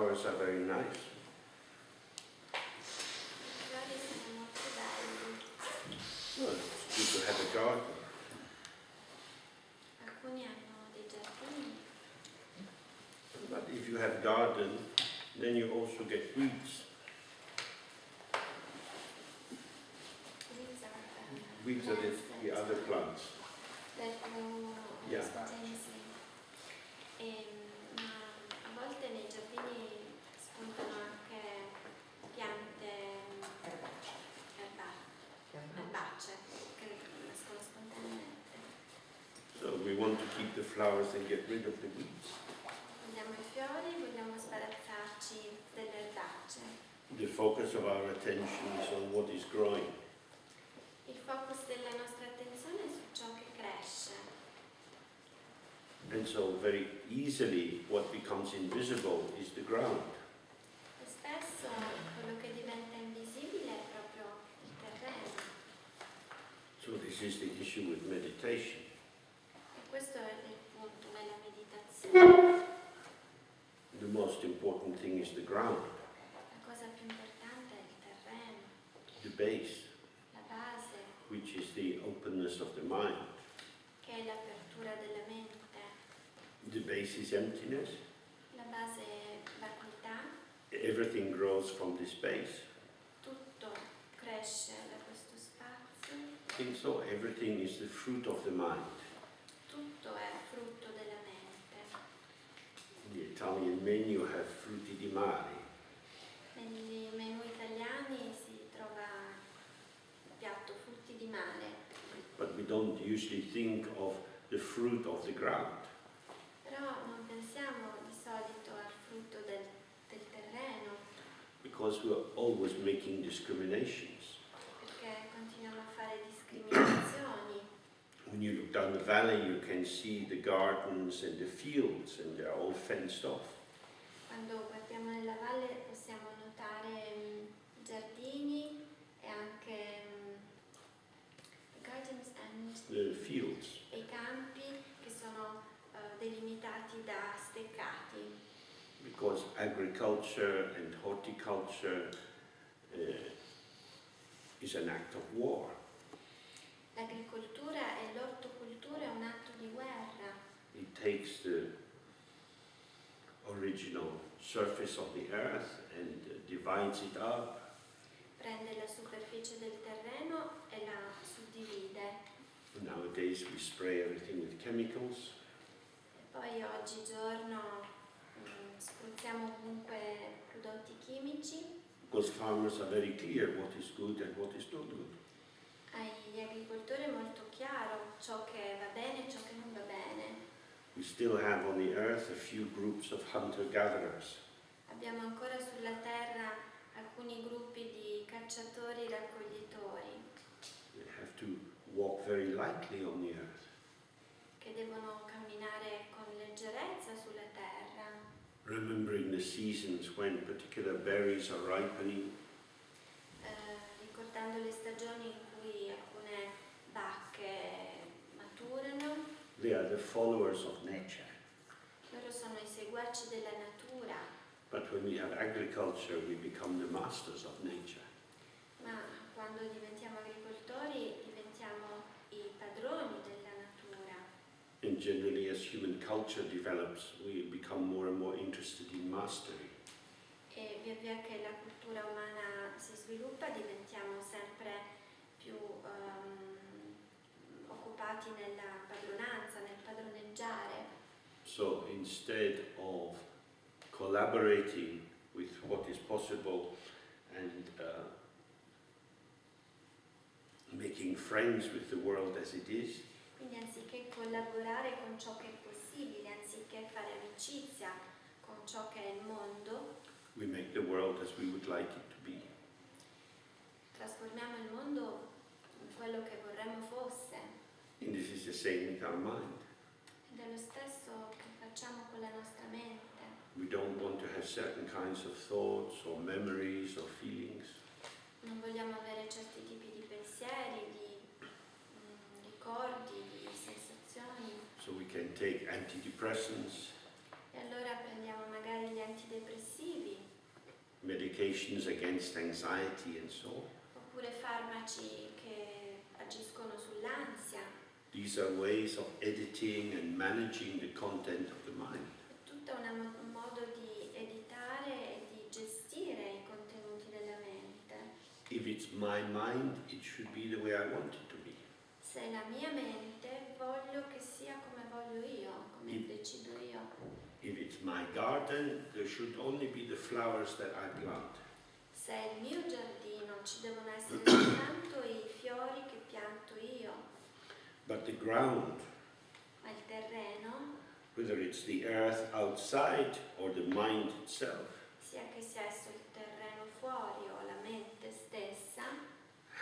flowers are very nice. Well, it's good to have a garden. Alcuni hanno dei giardini. But if you have garden, then you also get weeds. Weeds are the other plants. Yeah. Ma a volte nei giardini spuntano anche piante erbacce che nascono spontaneamente. So we want to keep the flowers and get rid of the weeds. Vogliamo i fiori, vogliamo sbarazzarci delle erbacce. The focus of our attention is on what is growing. Il focus della nostra attenzione è su ciò che cresce. And so very easily what becomes invisible is the ground. E spesso quello che diventa invisibile è proprio il terreno. So this is the issue with meditation. E questo è il punto nella meditazione. The most important thing is the ground, La cosa più importante è il terreno, the base, la base, which is the openness of the mind. che è l'apertura della mente. The base is emptiness. La base è vacuità. Everything grows from this base. Tutto cresce da questo spazio. And so everything is the fruit of the mind. Tutto è frutto della mente. In the Italian menu have frutti di mare. Negli menù italiani si trova il piatto frutti di mare. But we don't usually think of the fruit of the ground. Però non pensiamo di solito al frutto del terreno. Because we're always making discriminations. Perché continuiamo a fare discriminazioni. When you look down the valley, you can see the gardens and the fields, and they're all fenced off. Quando guardiamo nella valle possiamo notare i giardini e anche gardens and The fields. i campi che sono delimitati da steccati. Because agriculture and horticulture is an act of war. L'agricoltura e l'ortocultura è un atto di guerra. It takes the original surface of the earth and divides it up. Prende la superficie del terreno e la suddivide. Nowadays we spray everything with chemicals. E poi oggigiorno spruzziamo ovunque prodotti chimici. Because farmers are very clear what is good and what is not good. Agli agricoltori è molto chiaro ciò che va bene e ciò che non va bene. We still have on the earth a few groups of hunter-gatherers. Abbiamo ancora sulla terra alcuni gruppi di cacciatori e raccoglitori They have to walk very lightly on the earth. che devono camminare con leggerezza sulla terra, Remembering the seasons when particular berries are ripening. ricordando le stagioni in cui alcune bacche maturano. They are the followers of nature. Loro sono i seguaci della natura, But when we have agriculture, we become the masters of nature. ma quando diventiamo agricoltori diventiamo i padroni della natura. And generally, as human culture develops, we become more and more interested in mastery. E via via che la cultura umana si sviluppa diventiamo sempre più occupati nella padronanza, nel padroneggiare. So instead of collaborating with what is possible and making friends with the world as it is, Quindi anziché collaborare con ciò che è possibile, anziché fare amicizia con ciò che è il mondo, we make the world as we would like it to be. trasformiamo il mondo in quello che vorremmo fosse. And this is the same with our mind. Ed è lo stesso che facciamo con la nostra mente. We don't want to have certain kinds of thoughts or memories or feelings. Non vogliamo avere certi tipi di pensieri, di ricordi, di sensazioni. So we can take antidepressants, E allora prendiamo magari gli antidepressivi medications against anxiety and so on. Oppure farmaci che agiscono sull'ansia. These are ways of editing and managing the content of the mind. È tutto un modo di editare e di gestire i contenuti della mente. If it's my mind, it should be the way I want it to be. Se è la mia mente, voglio che sia come voglio io, come decido io. If it's my garden, there should only be the flowers that I plant. Se è il mio giardino, ci devono essere soltanto i fiori che pianto io. But the ground, Ma il terreno, whether it's the earth outside or the mind itself, sia che sia esso il terreno fuori o la mente stessa,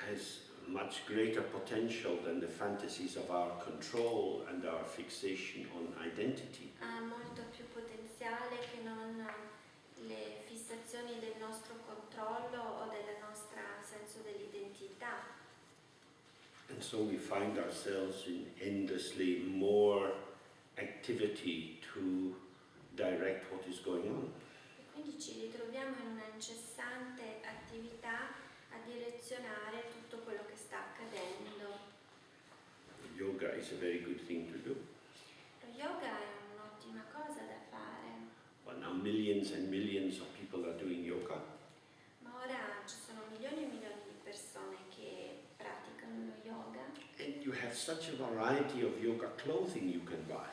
has much greater potential than the fantasies of our control and our fixation on identity. ha molto più potenziale che non le fissazioni del nostro controllo o del nostro senso dell'identità. And so we find ourselves in endlessly more activity to direct what is going on. E quindi ci ritroviamo in una incessante attività a direzionare tutto quello che sta accadendo. Yoga is a very good thing to do. Lo yoga è un'ottima cosa da fare, Well, now millions and millions of people are doing yoga. ma ora ci sono milioni e milioni di persone che praticano lo yoga And you have such a variety of yoga clothing you can buy.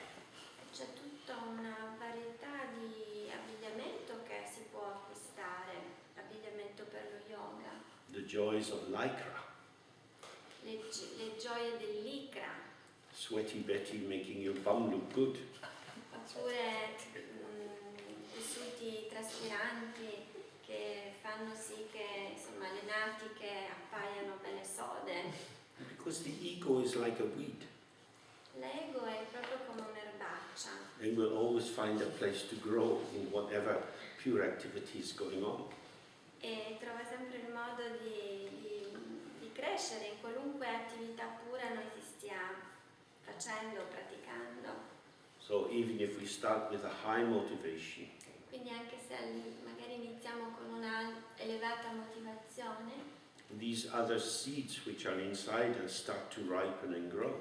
e c'è tutta una varietà di abbigliamento che si può acquistare, abbigliamento per lo yoga, The joys of lycra, le gioie dell'icra, sweaty Betty making your bum look good. oppure tessuti traspiranti che fanno sì che insomma, le natiche appaiano belle sode. Because the ego is like a weed. L'ego è proprio come un'erbaccia It will always find a place to grow in whatever pure activity is going on. e trova sempre il modo di crescere in qualunque attività pura noi si stia facendo, praticando. So even if we start with a high motivation, Quindi anche se magari iniziamo con una elevata motivazione, these other seeds which are inside us start to ripen and grow.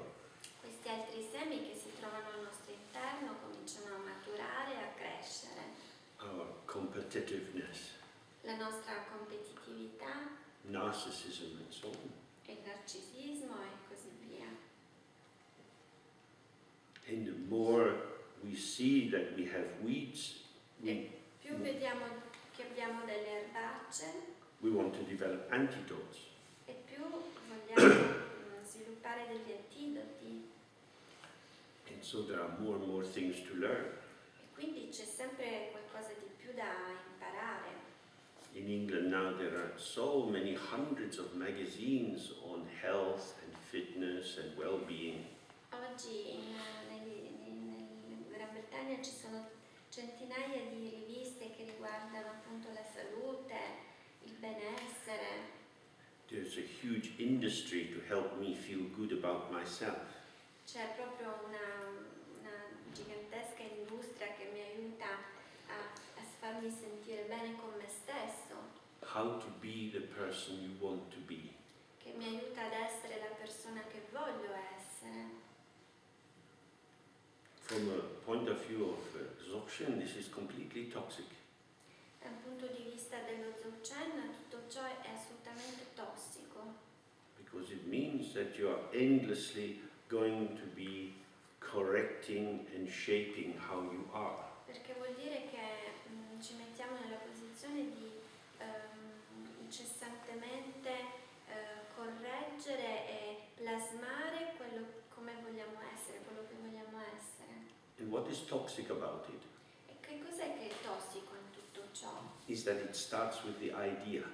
questi altri semi che si trovano al nostro interno cominciano a maturare e a crescere. Our competitiveness, La nostra competitività, narcissism and so on. il narcisismo e così via. And the more we see that we have weeds, E più vediamo che abbiamo delle erbacce we want to develop antidotes. e più vogliamo sviluppare degli antidoti. And so there are more and more things to learn. E quindi c'è sempre qualcosa di più da imparare. In England now there are so many hundreds of magazines on health and fitness and well-being. Oggi in Gran Bretagna ci sono centinaia di riviste che riguardano appunto la salute, il benessere. There's a huge industry to help me feel good about myself. C'è proprio una gigantesca industria che mi aiuta a farmi sentire bene con me stesso, How to be the person you want to be. che mi aiuta ad essere la persona che voglio essere. From a point of view of Dzogchen, this is completely toxic. Dal punto di vista dello Dzogchen tutto ciò è assolutamente tossico, Because it means that you are endlessly going to be correcting and shaping how you are. perché vuol dire che ci mettiamo nella posizione di incessantemente correggere e plasmare quello come vogliamo essere, quello che vogliamo essere. And what is toxic about it E che cos'è che è tossico in tutto ciò? is that it starts with the idea.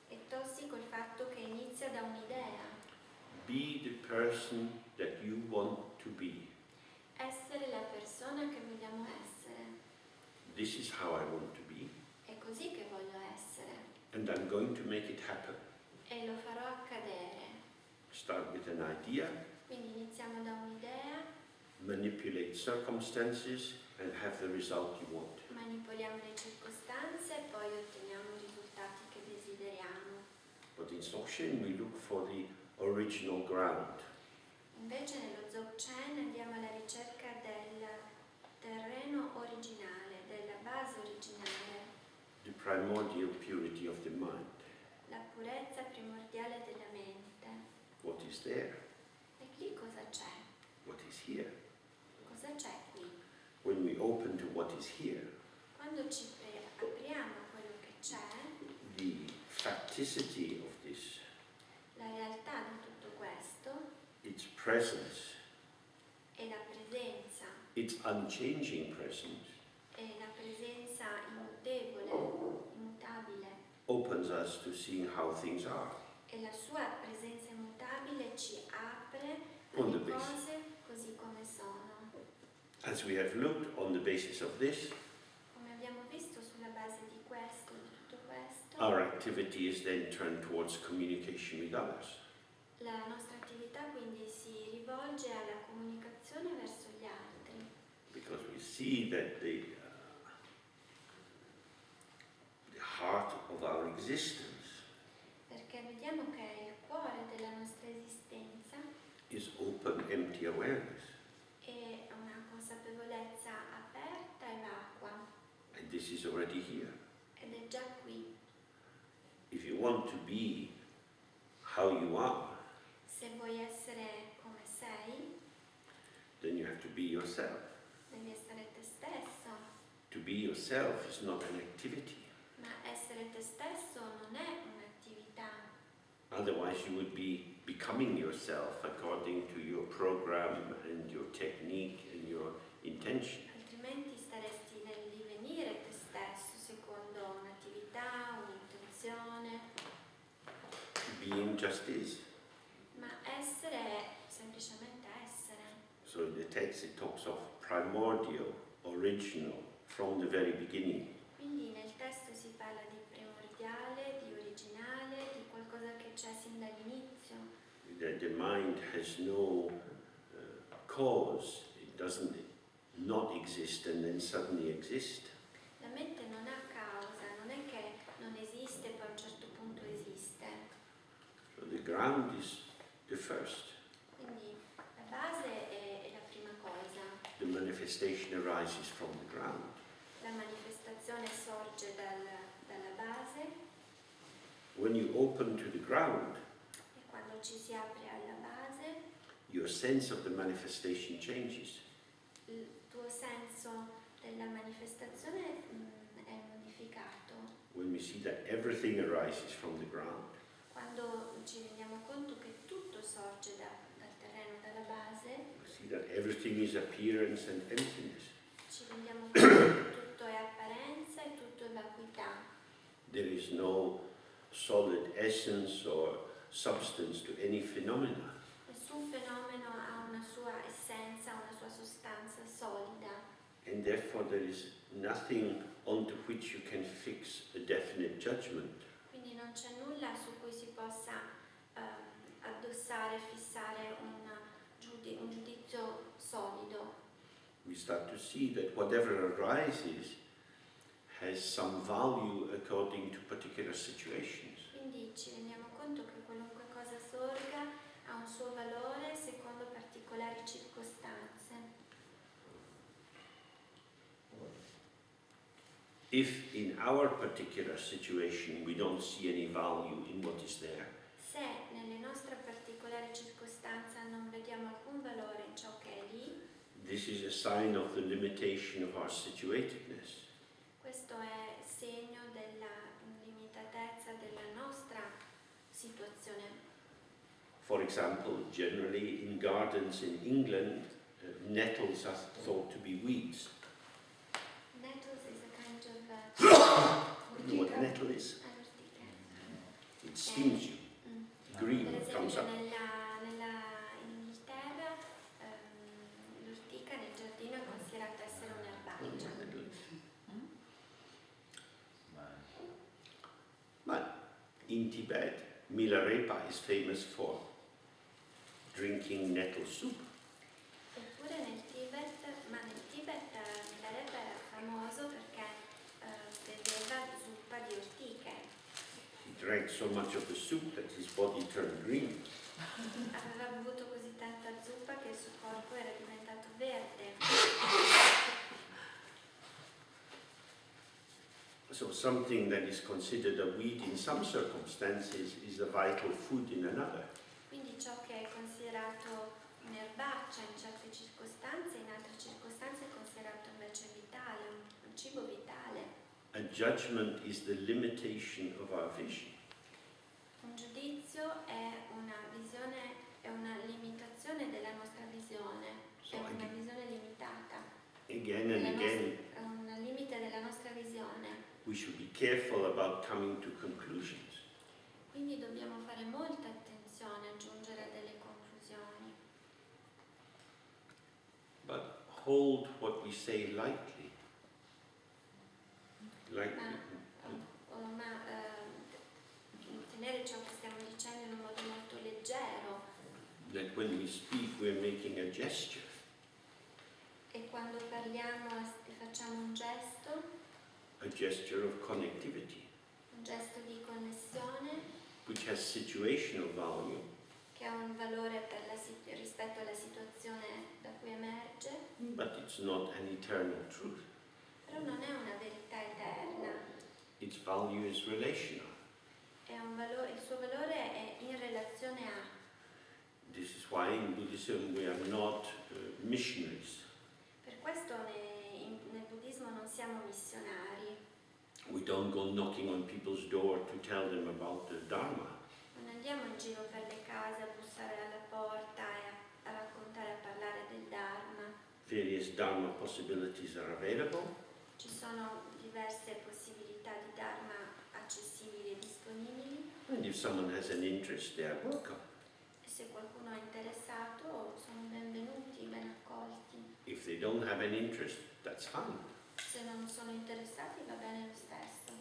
È tossico il fatto che inizia da un'idea, Be the person that you want to be. essere la persona che vogliamo essere. This is how I want to be, È così che voglio essere and I'm going to make it happen. e lo farò accadere. Start with an idea, Quindi iniziamo da un'idea, manipulate circumstances, and have the result you want. manipoliamo le circostanze e poi otteniamo il risultato Dzogchen, we look for the original ground. Invece nello Dzogchen andiamo alla ricerca del terreno originale, della base originale, The primordial purity of the mind. la purezza primordiale della mente. What is there? E lì cosa c'è? What is here? Cosa c'è qui? When we open to what is here, Quando ci apriamo a quello che c'è, the facticity of this, la realtà di tutto questo its presence, è la presenza, its unchanging presence, è la presenza immutevole, immutabile, opens us to seeing how things are. e la sua presenza immutabile ci apre On the alle basis. cose così come sono. As we have looked on the basis of this, Come abbiamo visto, sulla base di questo, di tutto questo, our activity is then turned towards communication with others. la nostra attività quindi si rivolge alla comunicazione verso gli altri, Because we see that the heart of our existence perché vediamo che il cuore della nostra esistenza is open, empty awareness. è una consapevolezza aperta e vacua, And this is already here. ed è già qui. If you want to be how you are, Se vuoi essere come sei, then you have to be yourself. devi essere te stesso, To be yourself is not an activity. ma essere te stesso non è un'attività, Otherwise you would be becoming yourself according to your program and your technique and your intention. altrimenti staresti nel divenire te stesso secondo un'attività, un'intenzione, Being just is. ma essere è semplicemente essere. So in the text it talks of primordial, original, from the very beginning. Quindi nel testo si parla di primordiale, di originale, di qualcosa che c'è sin dall'inizio. That the mind has no cause, it doesn't not exist and then suddenly exist. La mente non ha causa, non è che non esiste e poi a un certo punto esiste. So the ground is the first. Quindi la base è la prima cosa. The manifestation arises from the ground. La manifestazione sorge dalla base, When you open to the ground, e quando ci si apre alla base, your sense of the manifestation changes. il tuo senso della manifestazione è modificato. When we see that everything arises from the ground, Quando ci rendiamo conto che tutto sorge dal terreno, dalla base, we see that everything is appearance and emptiness. ci rendiamo conto che tutto è apparenza e tutto è vacuità. There is no solid essence or substance to any phenomena. Nessun fenomeno ha una sua essenza, una sua sostanza solida, And therefore there is nothing onto which you can fix a definite judgment. quindi non c'è nulla su cui si possa addossare, fissare un giudizio solido. We start to see that whatever arises has some value according to particular situations. Quindi ci rendiamo conto che qualunque cosa sorga ha un suo valore secondo particolari circostanze. If in our particular situation we don't see any value in what is there, Se nelle nostre particolari circostanze non vediamo alcun valore in ciò che è lì, this is a sign of the limitation of our situatedness. questo è segno della limitatezza della nostra situazione. For example, generally in gardens in England, nettles are thought to be weeds. Nettles is a kind of You know what nettle is? all'ortica. It stings you. Green Per comes esempio up. in Inghilterra l'ortica nel giardino è considerata essere un erbaggio. But in Tibet, Milarepa is famous for drinking nettle soup. Eppure nel Tibet Milarepa era famoso perché beveva zuppa di ortiche. He drank so much of the soup that his body turned green. Aveva bevuto così tanta zuppa che il suo corpo era diventato verde. So something that is considered a weed in some circumstances is a vital food in another. Quindi ciò che è considerato un'erbaccia in certe circostanze, in altre circostanze è considerato invece vitale, un cibo vitale. A judgment is the limitation of our vision. Un giudizio è una visione, è una limitazione della nostra visione, è una visione limitata. Again and again, È un limite della nostra visione. we should be careful about coming to conclusions. Quindi dobbiamo fare molta attenzione a giungere a delle conclusioni. But hold what we say lightly. Tenere ciò che stiamo dicendo in un modo molto leggero. That when we speak, we're making a gesture. E quando parliamo e facciamo un gesto Of connectivity, un gesto di connessione which has situational value, che ha un valore per rispetto alla situazione da cui emerge, but it's not an eternal truth. però non è una verità eterna. Its value is relational. Il suo valore è in relazione a. This is why in Buddhism we are not missionaries. Per questo nel buddismo non siamo missionari. We don't go knocking on people's door to tell them about the Dharma. Non andiamo in giro per le case a bussare alla porta e a raccontare, a parlare del Dharma. Various Dharma possibilities are available. Ci sono diverse possibilità di Dharma accessibili e disponibili. And if someone has an interest, they are welcome. E se qualcuno è interessato, sono benvenuti, ben accolti. If they don't have an interest, that's fine. Se non sono interessati va bene lo stesso.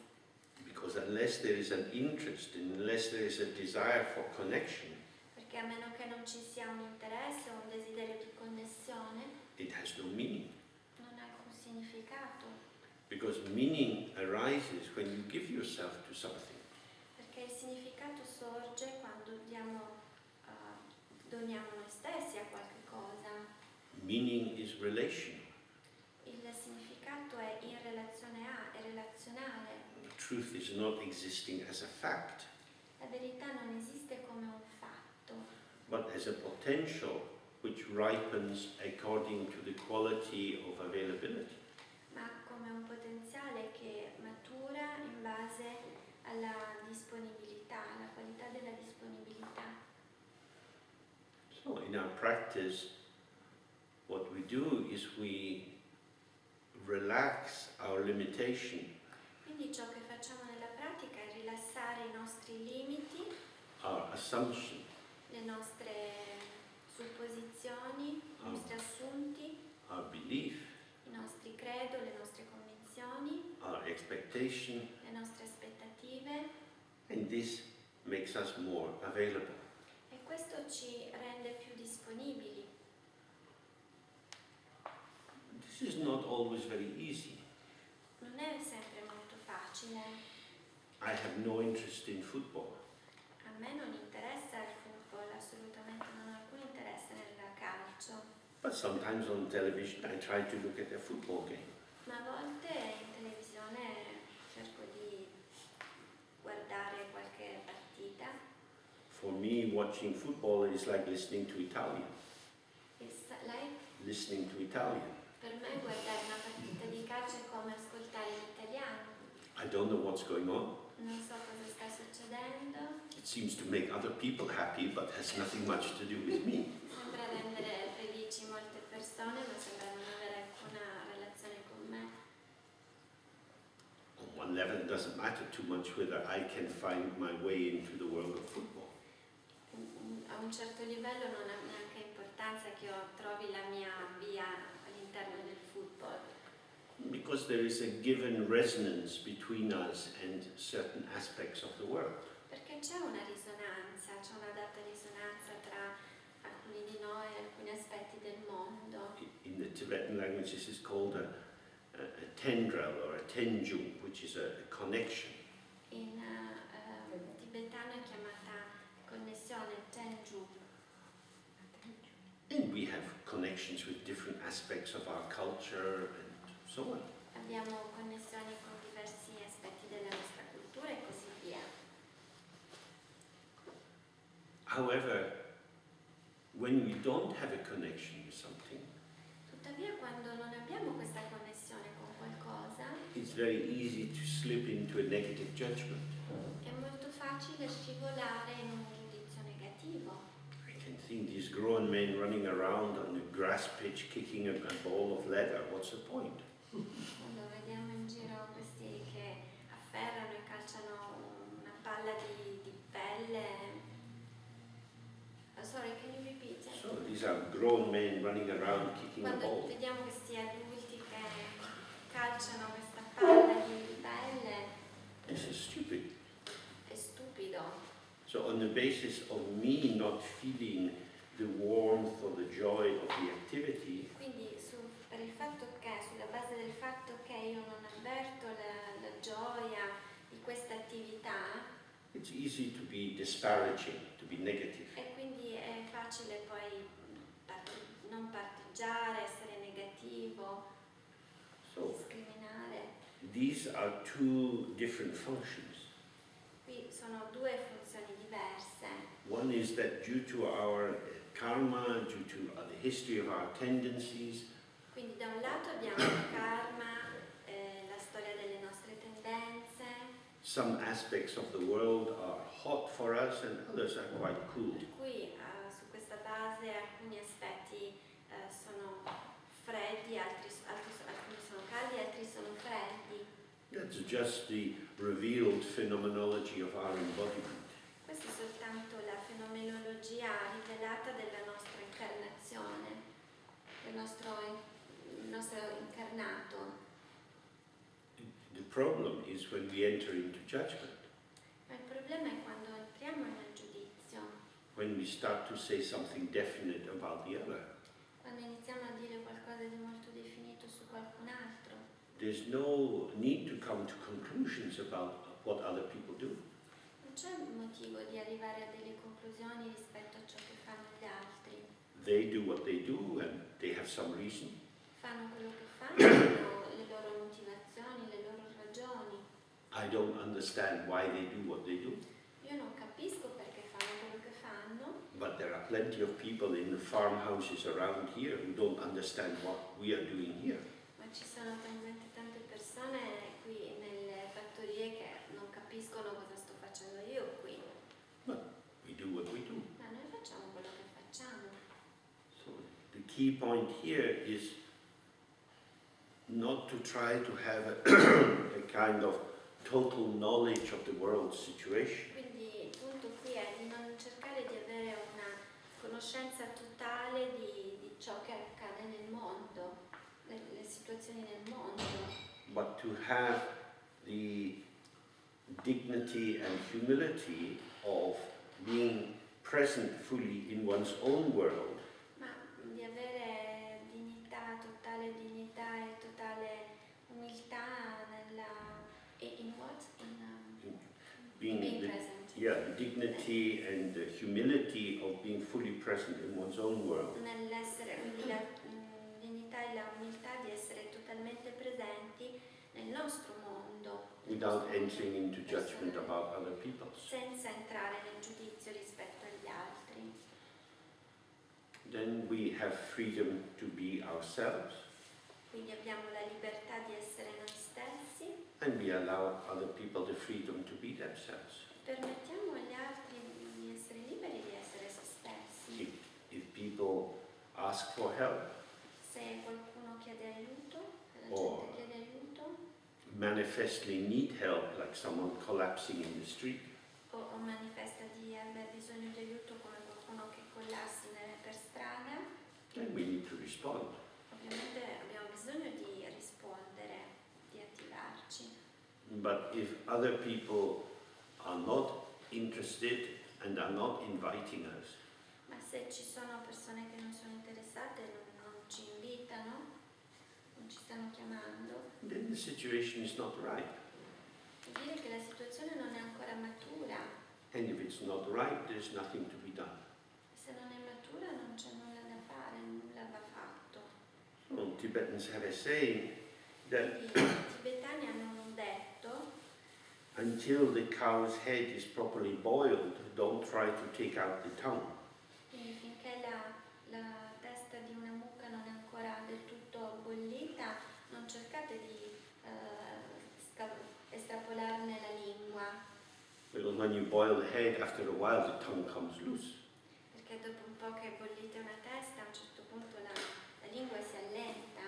Because unless there is an interest, unless there is a desire for connection, Perché a meno che non ci sia un interesse o un desiderio di connessione, it has no meaning. non ha alcun significato. Because meaning arises when you give yourself to something. Perché il significato sorge quando doniamo noi stessi a qualche cosa. Meaning is relational. Il significato è in relazione a, è relazionale. The truth is not existing as a fact, La verità non esiste come un fatto, but as a potential which ripens according to the quality of availability. ma come un potenziale che matura in base alla disponibilità, alla qualità della disponibilità. So in our practice, what we do is we relax our limitation, Quindi ciò che facciamo nella pratica è rilassare i nostri limiti, our assumption, le nostre supposizioni, i nostri assunti, our belief, i nostri credo, le nostre convinzioni, our expectation, le nostre aspettative, and this makes us more available. e questo ci rende più disponibili. This is not always very easy. Non è sempre molto facile. I have no interest in football, A me non interessa il football, assolutamente non ho alcun interesse nel calcio, but sometimes on television I try to look at a football game. ma a volte in televisione cerco di guardare qualche partita. For me, watching football is like listening to Italian. Listening to Italian. Per me guardare una partita di calcio è come ascoltare l'italiano. I don't know what's going on. Non so cosa sta succedendo. It seems to make other people happy, but has nothing much to do with me. Sembra rendere felici molte persone, ma sembra non avere alcuna relazione con me. On one level, it doesn't matter too much whether I can find my way into the world of football. A un certo livello non ha neanche importanza che io trovi la mia via all'interno del football. Because there is a given resonance between us and certain aspects of the world. Perché c'è una risonanza, c'è una data risonanza tra alcuni di noi e alcuni aspetti del mondo. In the Tibetan language, this is called a tendril or a tenjung, which is a connection. In connections with different aspects of our culture and so on. Abbiamo connessioni con diversi aspetti della nostra cultura e così via. However, when we don't have a connection with something, Tuttavia, quando non abbiamo questa connessione con qualcosa, it's very easy to slip into a negative judgment. è molto facile scivolare in un giudizio negativo. I can think these grown men running around on a grass pitch kicking a ball of leather. What's the point? Quando vediamo in giro questi che afferrano e calciano una palla di pelle. Oh, sorry, can you repeat it? So these are grown men running around kicking a Quando ball. vediamo questi adulti che calciano questa palla di pelle, This is stupid. è stupido. So on the basis of me not feeling the warmth or the joy of the activity, Quindi per il fatto che, sulla base del fatto che io non avverto la gioia di questa attività, it's easy to be disparaging, to be negative. e quindi è facile poi non parteggiare, essere negativo, So discriminare. these are two different functions. Qui sono due funzioni diverse. One is that due to our karma, due to the history of our tendencies, Quindi da un lato abbiamo il karma, la storia delle nostre tendenze. some aspects of the world are hot for us and others are quite cool. Per cui su questa base alcuni aspetti sono freddi, alcuni sono caldi, altri sono freddi. That's just the revealed phenomenology of our embodiment. Questa è soltanto la fenomenologia rivelata della nostra incarnazione, del nostro incarnato. The problem is when we enter into judgment, Ma il problema è quando entriamo nel giudizio, when we start to say something definite about the other. quando iniziamo a dire qualcosa di molto definito su qualcun altro. There's no need to come to conclusions about what other people do. Non c'è motivo di arrivare a delle conclusioni rispetto a ciò che fanno gli altri. They do what they do and they have some reason. Fanno quello che fanno, hanno le loro motivazioni, le loro ragioni. I don't understand why they do what they do, Io non capisco perché fanno quello che fanno, but there are plenty of people in the farmhouses around here who don't understand what we are doing here. ma ci sono talmente tante persone qui nelle fattorie che non capiscono cosa sto facendo io qui. But we do what we do. Ma noi facciamo quello che facciamo. So the key point here is not to try to have a kind of total knowledge of the world's situation. Quindi il punto qui è di non cercare di avere una conoscenza totale di ciò che accade nel mondo, le situazioni nel mondo, But to have the dignity and humility of being present fully in one's own world, ma di avere totale dignità e totale umiltà in what? being Being the, present. the dignity and the humility of being fully present in one's own world. Nell'essere, quindi la dignità e la umiltà di essere totalmente presenti nel nostro mondo, Without entering into judgment about other people's. senza entrare nel giudizio rispetto agli altri. Then we have freedom to be ourselves, Quindi abbiamo la libertà di essere noi stessi, and we allow other people the freedom to be themselves. permettiamo agli altri di essere liberi di essere se stessi. If people ask for help, Se qualcuno chiede aiuto, se la Oh. gente chiede aiuto, manifestly need help, like someone collapsing in the street, o manifesta di aver bisogno di aiuto come qualcuno che collassi per strada, then we need to respond. ovviamente abbiamo bisogno di rispondere, di attivarci. But if other people are not interested and are not inviting us, Ma se ci sono persone che non sono interessate, non ci invitano, non ci stanno chiamando, then the situation is not right. vuol dire che la situazione non è ancora matura. And if it's not right, there's nothing to be done. Se non è matura non c'è nulla da fare, nulla va fatto. Well, Tibetans have a saying that I tibetani hanno un detto: until the cow's head is properly boiled, don't try to take out the tongue. quindi finché la testa di una mucca non è ancora del tutto bollita, non cercate di estrapolarne la lingua, Because when you boil the head, after a while the tongue comes loose. perché dopo un po' che bollite una testa, a un certo punto la lingua si allenta.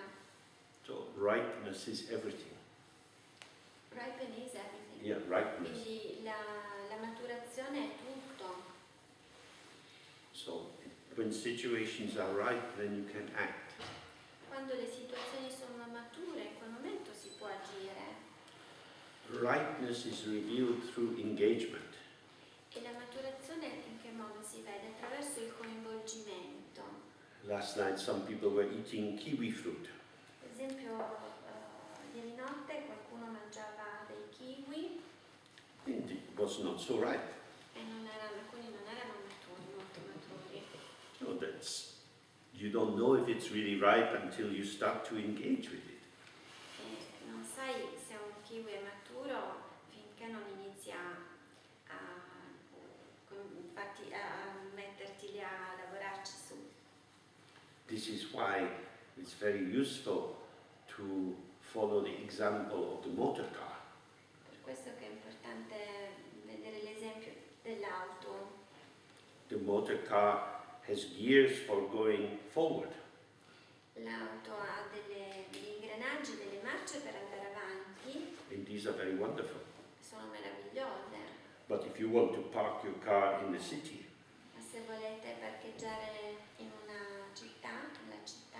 So ripeness is everything. Ripen is everything. Yeah, ripeness. Quindi la maturazione è tutto. So when situations are ripe, then you can act. Quando le situazioni sono mature, in quel momento si può agire. Ripeness is revealed through engagement. E la maturazione in che modo si vede? Attraverso il coinvolgimento. Last night some people were eating kiwi fruit. Per esempio, ieri notte qualcuno mangiava dei kiwi It was not so ripe. e alcuni non erano maturi, molto maturi. So you don't know if it's really ripe until you start to engage with it. E non sai se un kiwi è maturo finché non inizi a metterti lì a lavorarci su. This is why it's very useful to follow the example of the motor car. Per questo che è importante vedere l'esempio dell'auto. The motor car has gears for going forward. L'auto ha degli ingranaggi, delle marce per andare avanti, And these are very wonderful. sono meravigliose. But if you want to park your car in the city, Ma se volete parcheggiare in una città, nella città,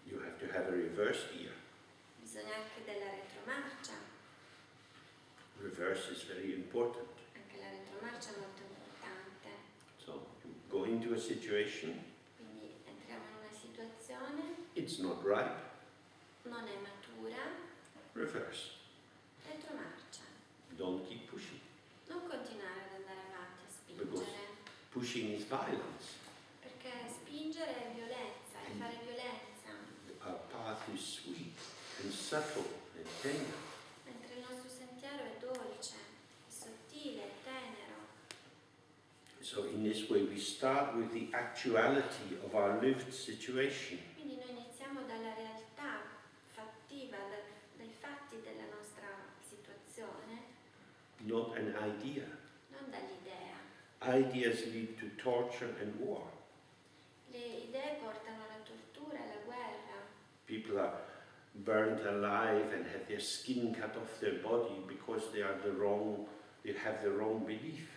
you have to have a reverse gear. bisogna anche della retromarcia. Reverse is very important. Anche la retromarcia è molto importante. So you go into a situation, Quindi entriamo in una situazione, it's not ripe, non è matura, reverse. retromarcia. Don't keep pushing. Non continuare ad andare avanti a spingere, Pushing is violence. perché spingere è violenza, è fare violenza, Our path is sweet and subtle and tender. mentre il nostro sentiero è dolce, è sottile, è tenero. So in this way we start with the actuality of our lived situation. Quindi noi iniziamo dalla realtà fattiva, dai fatti della nostra situazione, Not an idea. non dall'idea. Ideas lead to torture and war. Le idee portano alla tortura e alla guerra. People are burnt alive and have their skin cut off their body because they have the wrong belief.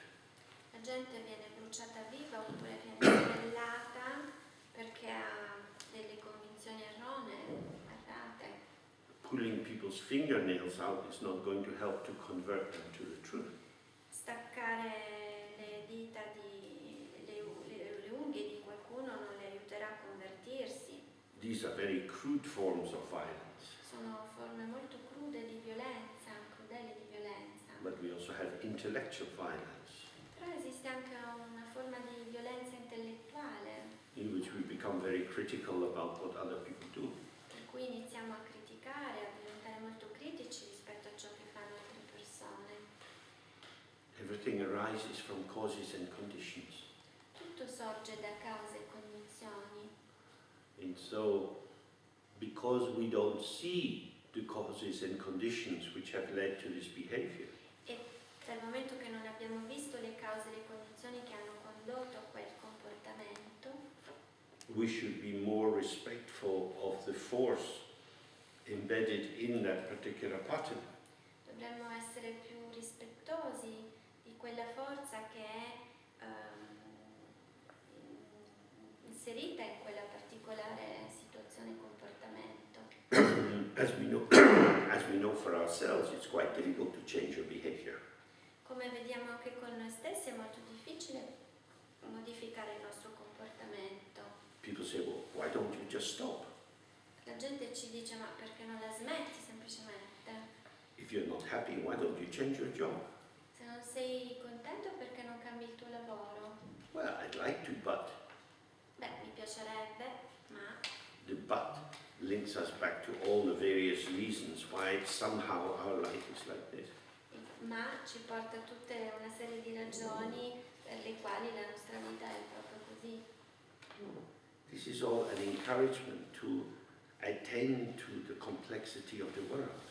La gente viene bruciata viva oppure viene smellata perché ha delle convinzioni errate. Pulling people's fingernails out is not going to help to convert them to the truth. Staccare le dita le unghie di qualcuno non le aiuterà a convertirsi. These are very crude forms of violence. Sono forme molto crude di violenza, crudeli di violenza. But we also have intellectual violence, Però esiste anche una forma di violenza intellettuale, in which we become very critical about what other people do. per cui iniziamo a criticare, a diventare molto critici rispetto a ciò che fanno altre persone. Everything arises from causes and conditions. Tutto sorge da cause e condizioni. And so, because we don't see the causes and conditions which have led to this behavior, E dal momento che non abbiamo visto le cause e le condizioni che hanno condotto a quel comportamento, we should be more respectful of the force embedded in that particular pattern. dovremmo essere più rispettosi di quella forza che è inserita in quella particolare situazione e comportamento. As we know for ourselves, it's quite difficult to change your behavior. Come vediamo anche con noi stessi è molto difficile modificare il nostro comportamento. People say, well, why don't you just stop? La gente ci dice ma perché non la smetti semplicemente? If you're not happy, why don't you change your job? Se non sei contento perché non cambi il tuo lavoro? Well, I'd like to, but Beh, mi piacerebbe, ma the but links brings us back to all the various reasons why somehow our life is like this. Ma ci porta a tutte una serie di ragioni per le quali la nostra vita è proprio così. This is all an encouragement to attend to the complexity of the world.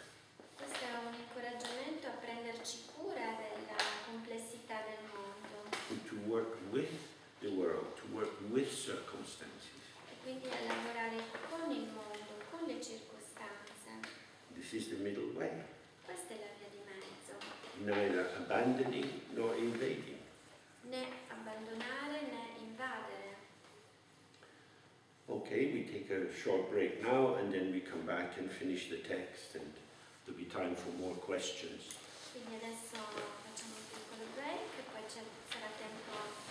Questo è un incoraggiamento a prenderci cura della complessità del mondo To work with the world, to work with circumstances. e quindi a lavorare con il mondo, con le circostanze. This is the middle way, Questa è la via di mezzo. neither abandoning nor invading. Né abbandonare né invadere. Okay, we take a short break now and then we come back and finish the text and there'll be time for more questions. Quindi adesso facciamo un piccolo break e poi sarà tempo